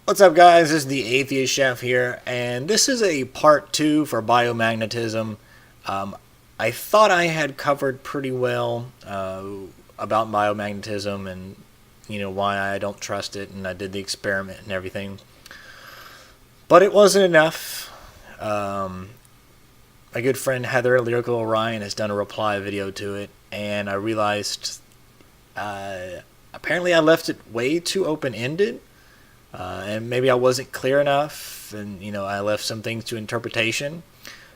What's up, guys? This is the Atheist Chef here, and this is a part 2 for biomagnetism. Um, I thought I had covered pretty well about biomagnetism and why I don't trust it, and I did the experiment and everything, but it wasn't enough. My good friend Heather Lyrical Orion has done a reply video to it, and I realized apparently I left it way too open-ended. And maybe I wasn't clear enough, and I left some things to interpretation.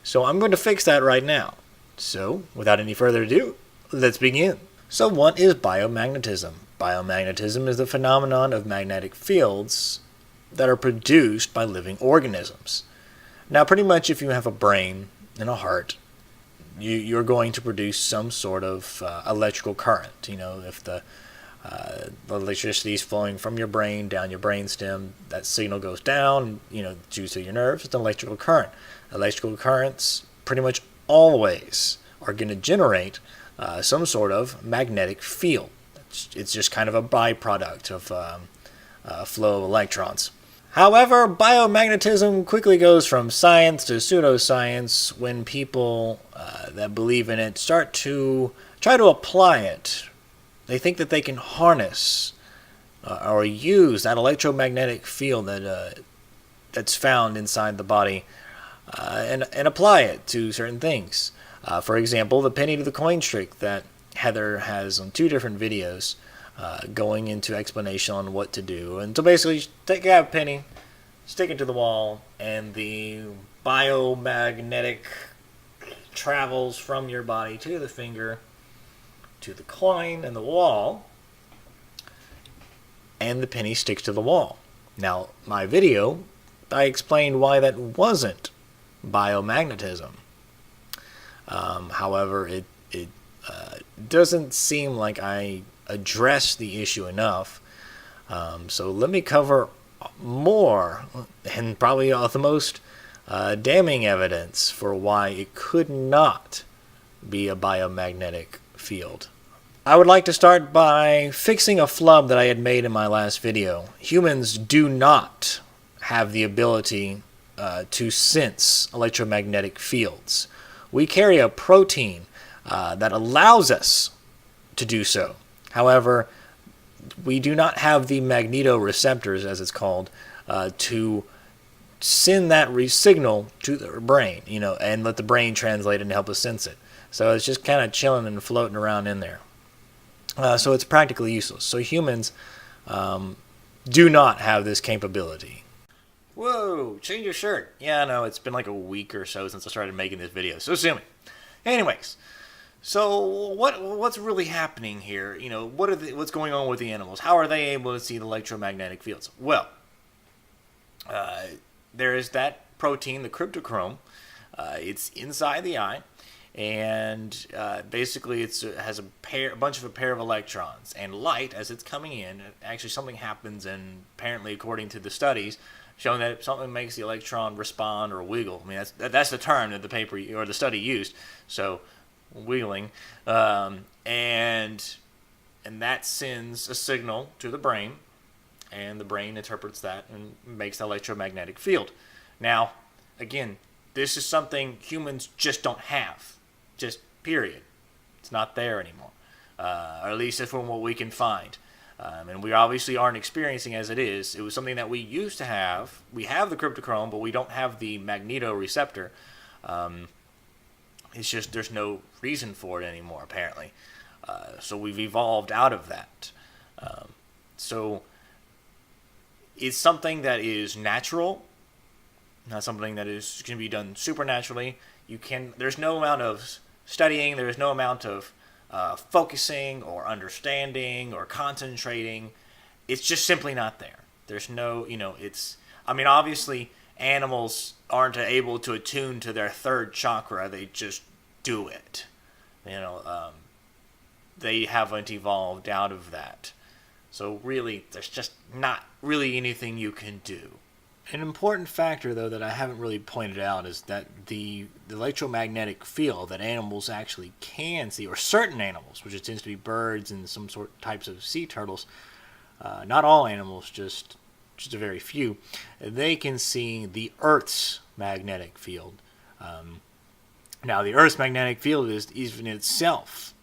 So I'm going to fix that right now. So, without any further ado, let's begin. So, what is biomagnetism? Biomagnetism is the phenomenon of magnetic fields that are produced by living organisms. Now, pretty much if you have a brain and a heart, you're going to produce some sort of electrical current. If the electricity is flowing from your brain down your brainstem, that signal goes down, due to your nerves, it's an electrical current. Electrical currents pretty much always are going to generate some sort of magnetic field. It's just kind of a byproduct of flow of electrons. However, biomagnetism quickly goes from science to pseudoscience when people that believe in it start to try to apply it. They think that they can harness or use that electromagnetic field that's found inside the body and apply it to certain things. For example, the penny to the coin trick that Heather has on 2 different videos going into explanation on what to do. And so basically, take a penny, stick it to the wall, and the biomagnetic travels from your body to the finger, to the coin and the wall, and the penny sticks to the wall. Now, my video, I explained why that wasn't biomagnetism. However, it doesn't seem like I addressed the issue enough. So let me cover more, and probably the most damning evidence for why it could not be a biomagnetic field. I would like to start by fixing a flub that I had made in my last video. Humans do not have the ability to sense electromagnetic fields. We carry a protein that allows us to do so. However, we do not have the magnetoreceptors, as it's called, to send that signal to the brain, and let the brain translate it and help us sense it. So it's just kind of chilling and floating around in there. So it's practically useless. So humans do not have this capability. Whoa, change your shirt. Yeah, I know, it's been like a week or so since I started making this video. So sue me. Anyways, so what's really happening here? What's going on with the animals? How are they able to see the electromagnetic fields? Well, there is that protein, the cryptochrome. It's inside the eye. And basically it has a bunch of electrons, and light, as it's coming in, actually something happens, and apparently according to the studies showing that something makes the electron respond or wiggle. I mean, that's the term that the paper or the study used. So wiggling, and that sends a signal to the brain, and the brain interprets that and makes the electromagnetic field. Now, again, this is something humans just don't have. Just period. It's not there anymore, or at least from what we can find. And we obviously aren't experiencing as it is. It was something that we used to have. We have the cryptochrome, but we don't have the magnetoreceptor. It's just there's no reason for it anymore, apparently. So we've evolved out of that. So it's something that is natural, not something that can be done supernaturally. There's no amount of studying, there's no amount of focusing or understanding or concentrating. It's just simply not there. There's no, obviously animals aren't able to attune to their 3rd chakra. They just do it. They haven't evolved out of that. So really, there's just not really anything you can do. An important factor, though, that I haven't really pointed out is that the electromagnetic field that animals actually can see, or certain animals, which it tends to be birds and some types of sea turtles, not all animals, just just a very few, they can see the Earth's magnetic field. Now, the Earth's magnetic field is even itself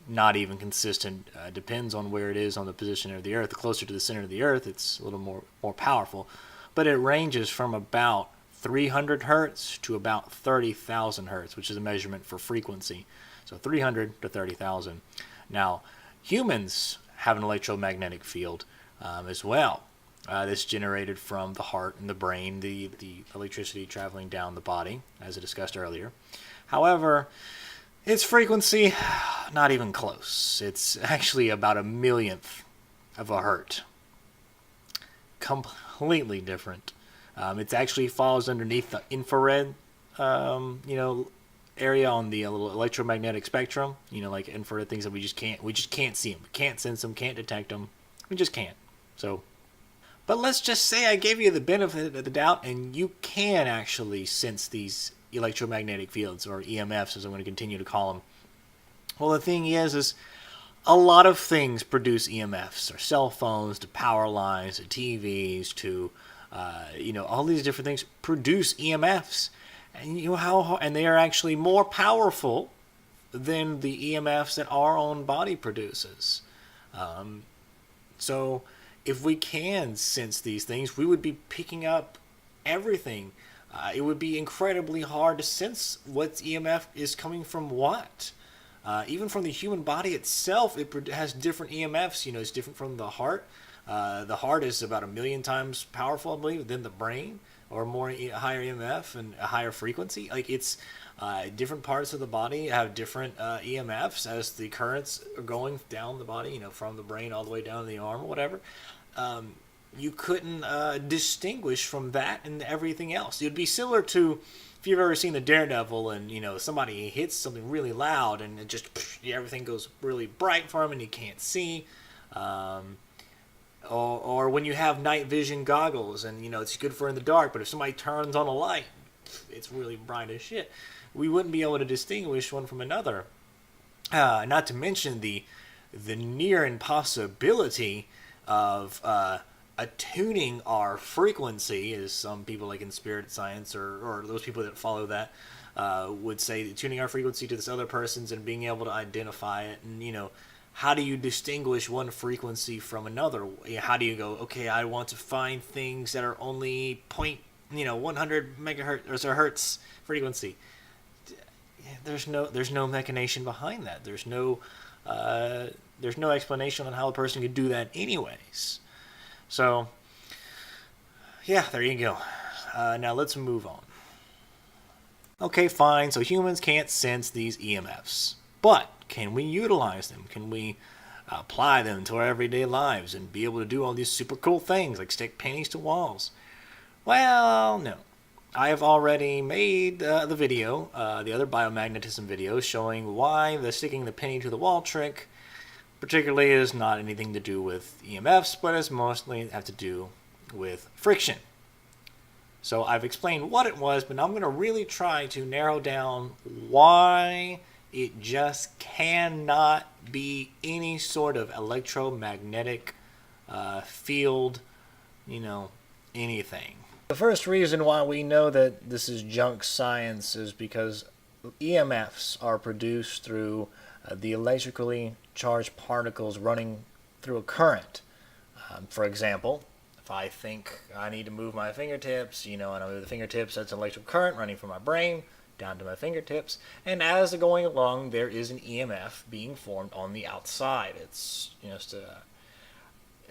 not even consistent. Depends on where it is on the position of the Earth. The closer to the center of the Earth, it's a little more powerful. But it ranges from about 300 hertz to about 30,000 hertz, which is a measurement for frequency. So 300 to 30,000. Now, humans have an electromagnetic field as well. That's generated from the heart and the brain, the electricity traveling down the body, as I discussed earlier. However, its frequency, not even close. It's actually about a millionth of a hertz. Completely different. It actually falls underneath the infrared, area on the little electromagnetic spectrum. Like infrared things that we just can't see them, we can't sense them, can't detect them. We just can't. So, but let's just say I gave you the benefit of the doubt, and you can actually sense these electromagnetic fields, or EMFs as I'm going to continue to call them. Well, the thing is a lot of things produce EMFs. Our cell phones, to power lines, to TVs, to all these different things produce EMFs, and and they are actually more powerful than the EMFs that our own body produces. So, if we can sense these things, we would be picking up everything. It would be incredibly hard to sense what EMF is coming from what. Even from the human body itself, it has different EMFs. It's different from the heart. The heart is about 1,000,000 times powerful, I believe, than the brain, or higher EMF and a higher frequency. Like it's different parts of the body have different EMFs as the currents are going down the body. From the brain all the way down to the arm or whatever. You couldn't distinguish from that and everything else. It would be similar to if you've ever seen the Daredevil and somebody hits something really loud and it just everything goes really bright for him and you can't see. Or when you have night vision goggles and it's good for in the dark, but if somebody turns on a light, it's really bright as shit. We wouldn't be able to distinguish one from another. Not to mention the near impossibility of attuning our frequency, as some people like in spirit science or those people that follow that would say, tuning our frequency to this other person's and being able to identify it. And how do you distinguish one frequency from another? How do you go, okay, I want to find things that are only 100 megahertz or hertz frequency? There's no mechanization behind that. There's no explanation on how a person could do that anyways. So, yeah, there you go. Now let's move on. Okay, fine. So humans can't sense these EMFs. But can we utilize them? Can we apply them to our everyday lives and be able to do all these super cool things like stick paintings to walls? Well, no. I have already made the video, the other biomagnetism video, showing why the sticking the penny to the wall trick particularly is not anything to do with EMFs, but is mostly have to do with friction. So I've explained what it was, but now I'm going to really try to narrow down why it just cannot be any sort of electromagnetic field, anything. The first reason why we know that this is junk science is because EMFs are produced through the electrically charged particles running through a current. For example, if I think I need to move my fingertips, and I move the fingertips, that's an electrical current running from my brain down to my fingertips, and as they're going along, there is an EMF being formed on the outside. It's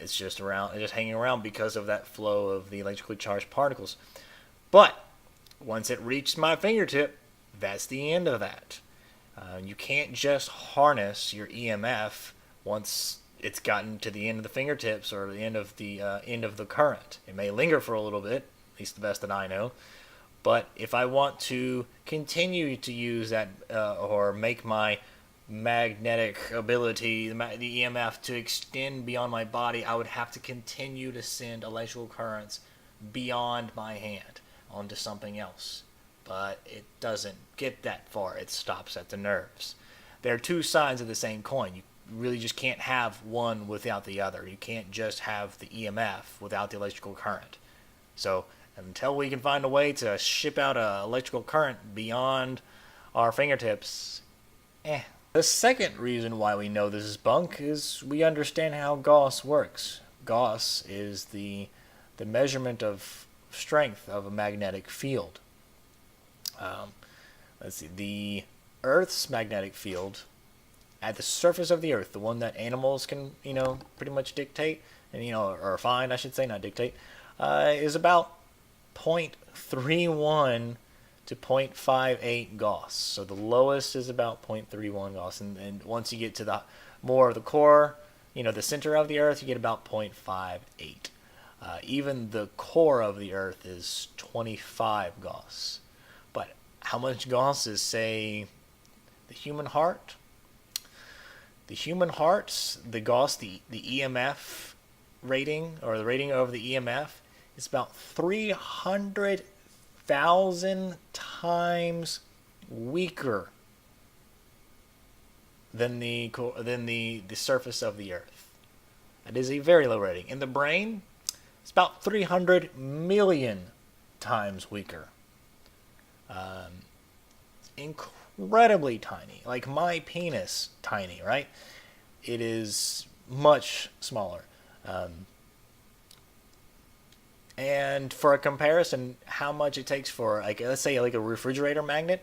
just hanging around because of that flow of the electrically charged particles. But once it reaches my fingertip, that's the end of that. You can't just harness your EMF once it's gotten to the end of the fingertips or the end of the current. It may linger for a little bit, at least the best that I know. But if I want to continue to use that or make my magnetic ability, the EMF, to extend beyond my body, I would have to continue to send electrical currents beyond my hand onto something else. But it doesn't get that far. It stops at the nerves. There are two sides of the same coin. really just can't have one without the other. You can't just have the EMF without the electrical current. So until we can find a way to ship out an electrical current beyond our fingertips, The second reason why we know this is bunk is we understand how Gauss works. Gauss is the measurement of strength of a magnetic field. Let's see, the Earth's magnetic field at the surface of the Earth, the one that animals can, pretty much dictate, and, or find, I should say, not dictate, is about 0.31 to 0.58 Gauss. So the lowest is about 0.31 Gauss, and once you get to the more of the core, the center of the Earth, you get about 0.58. Even the core of the Earth is 25 Gauss. But how much Gauss is, say, the human heart? The human heart, the Gauss, the EMF rating, or the rating over the EMF, is about 300,000 times weaker than the surface of the Earth. That is a very low rating. In the brain, it's about 300 million times weaker. It's incredibly tiny. Like my penis, tiny, right? It is much smaller. And for a comparison, how much it takes for, like, let's say, like a refrigerator magnet,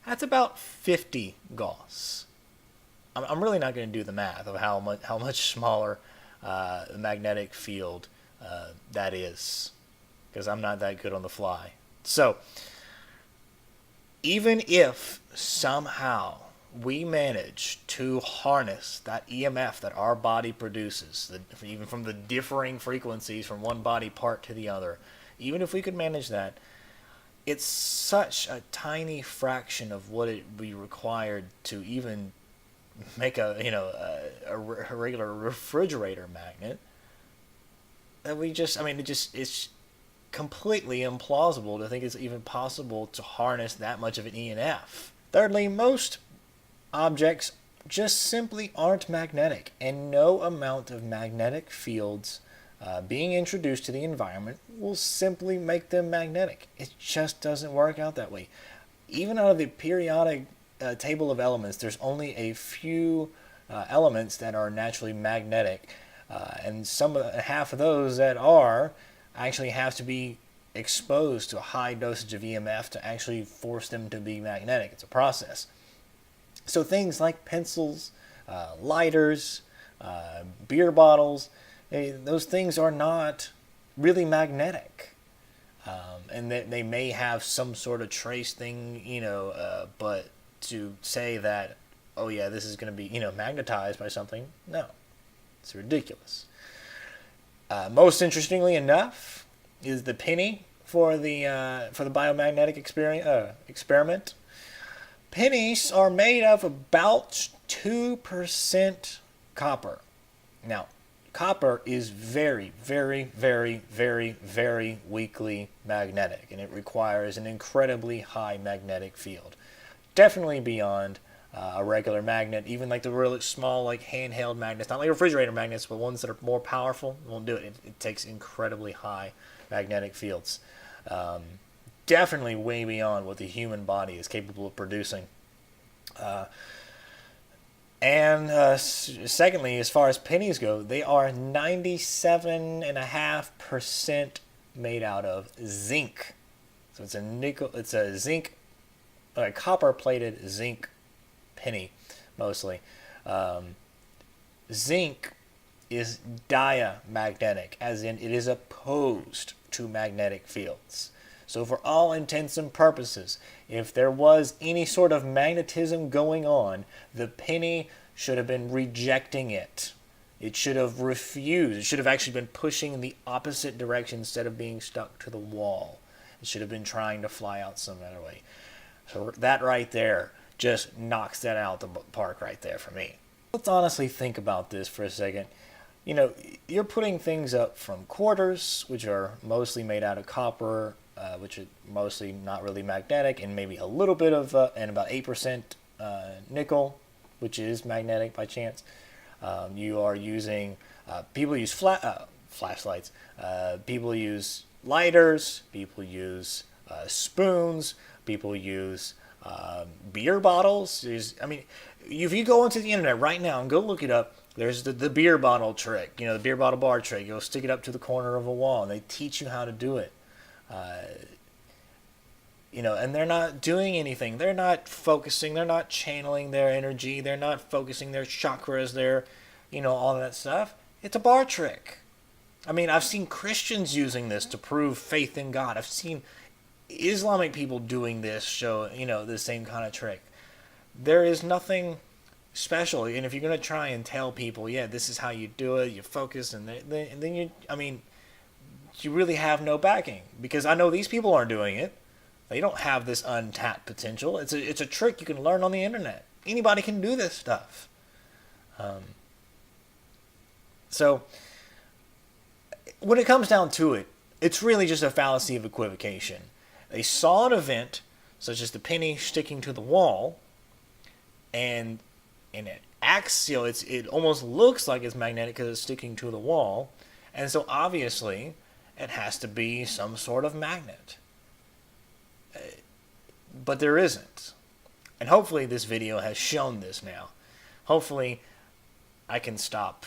that's about 50 Gauss. I'm really not going to do the math of how much smaller the magnetic field that is, because I'm not that good on the fly. So, even if somehow we manage to harness that EMF that our body produces, even from the differing frequencies from one body part to the other, even if we could manage that, it's such a tiny fraction of what it would be required to even make a regular refrigerator magnet, that it's completely implausible to think it's even possible to harness that much of an EMF. Thirdly, most objects just simply aren't magnetic, and no amount of magnetic fields being introduced to the environment will simply make them magnetic. It just doesn't work out that way. Even out of the periodic table of elements, there's only a few elements that are naturally magnetic, and half of those that are actually have to be exposed to a high dosage of EMF to actually force them to be magnetic. It's a process. So things like pencils, lighters, beer bottles, those things are not really magnetic. And they may have some sort of trace thing, but to say that, oh yeah, this is going to be, magnetized by something, no. It's ridiculous. Most interestingly enough is the penny for the biomagnetic experiment. Pennies are made of about 2% copper. Now, copper is very, very, very, very, very weakly magnetic, and it requires an incredibly high magnetic field. Definitely beyond a regular magnet, even like the really small, like handheld magnets, not like refrigerator magnets, but ones that are more powerful, won't do it. It takes incredibly high magnetic fields. Definitely way beyond what the human body is capable of producing. Secondly, as far as pennies go, they are 97.5% made out of zinc. So it's a zinc, a copper-plated zinc penny, mostly. Zinc is diamagnetic, as in it is opposed to magnetic fields. So for all intents and purposes, if there was any sort of magnetism going on, the penny should have been rejecting it. It should have refused. It should have actually been pushing in the opposite direction instead of being stuck to the wall. It should have been trying to fly out some other way. So that right there just knocks that out the park right there for me. Let's honestly think about this for a second. You're putting things up from quarters, which are mostly made out of copper, which are mostly not really magnetic, and maybe a little bit of, and about 8% nickel, which is magnetic by chance. You are using, people use flashlights, people use lighters, people use spoons, people use beer bottles. I mean, if you go onto the internet right now and go look it up, there's the beer bottle trick, the beer bottle bar trick. You'll stick it up to the corner of a wall, and they teach you how to do it. And they're not doing anything. They're not focusing. They're not channeling their energy. They're not focusing their chakras, all that stuff. It's a bar trick. I mean, I've seen Christians using this to prove faith in God. I've seen Islamic people doing this, show, the same kind of trick. There is nothing special. And if you're going to try and tell people, yeah, this is how you do it, you focus, and then you really have no backing. Because I know these people aren't doing it. They don't have this untapped potential. It's a trick you can learn on the internet. Anybody can do this stuff. So, when it comes down to it, it's really just a fallacy of equivocation. They saw an event, such as the penny sticking to the wall, and it axial, it almost looks like it's magnetic because it's sticking to the wall, and so obviously it has to be some sort of magnet. But there isn't. And hopefully this video has shown this now. Hopefully I can stop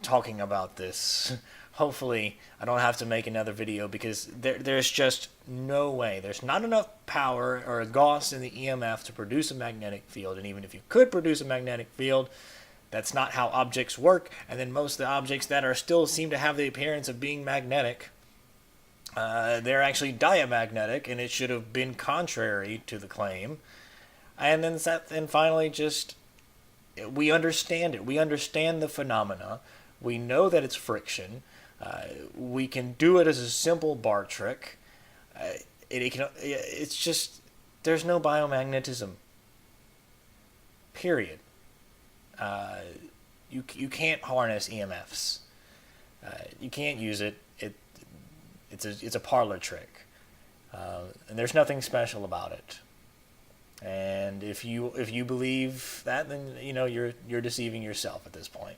talking about this. Hopefully I don't have to make another video, because there's just no way. There's not enough power or a Gauss in the EMF to produce a magnetic field. And even if you could produce a magnetic field, that's not how objects work. And then most of the objects that are still seem to have the appearance of being magnetic, they're actually diamagnetic, and it should have been contrary to the claim. And then finally, just we understand it. We understand the phenomena. We know that it's friction. We can do it as a simple bar trick. It's just, there's no biomagnetism. Period. You can't harness EMFs. You can't use it. It's a parlor trick, and there's nothing special about it. And if you believe that, then you're deceiving yourself at this point.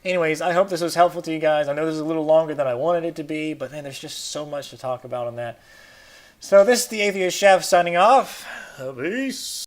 Anyways, I hope this was helpful to you guys. I know this is a little longer than I wanted it to be, but man, there's just so much to talk about on that. So this is the Atheist Chef signing off. Peace.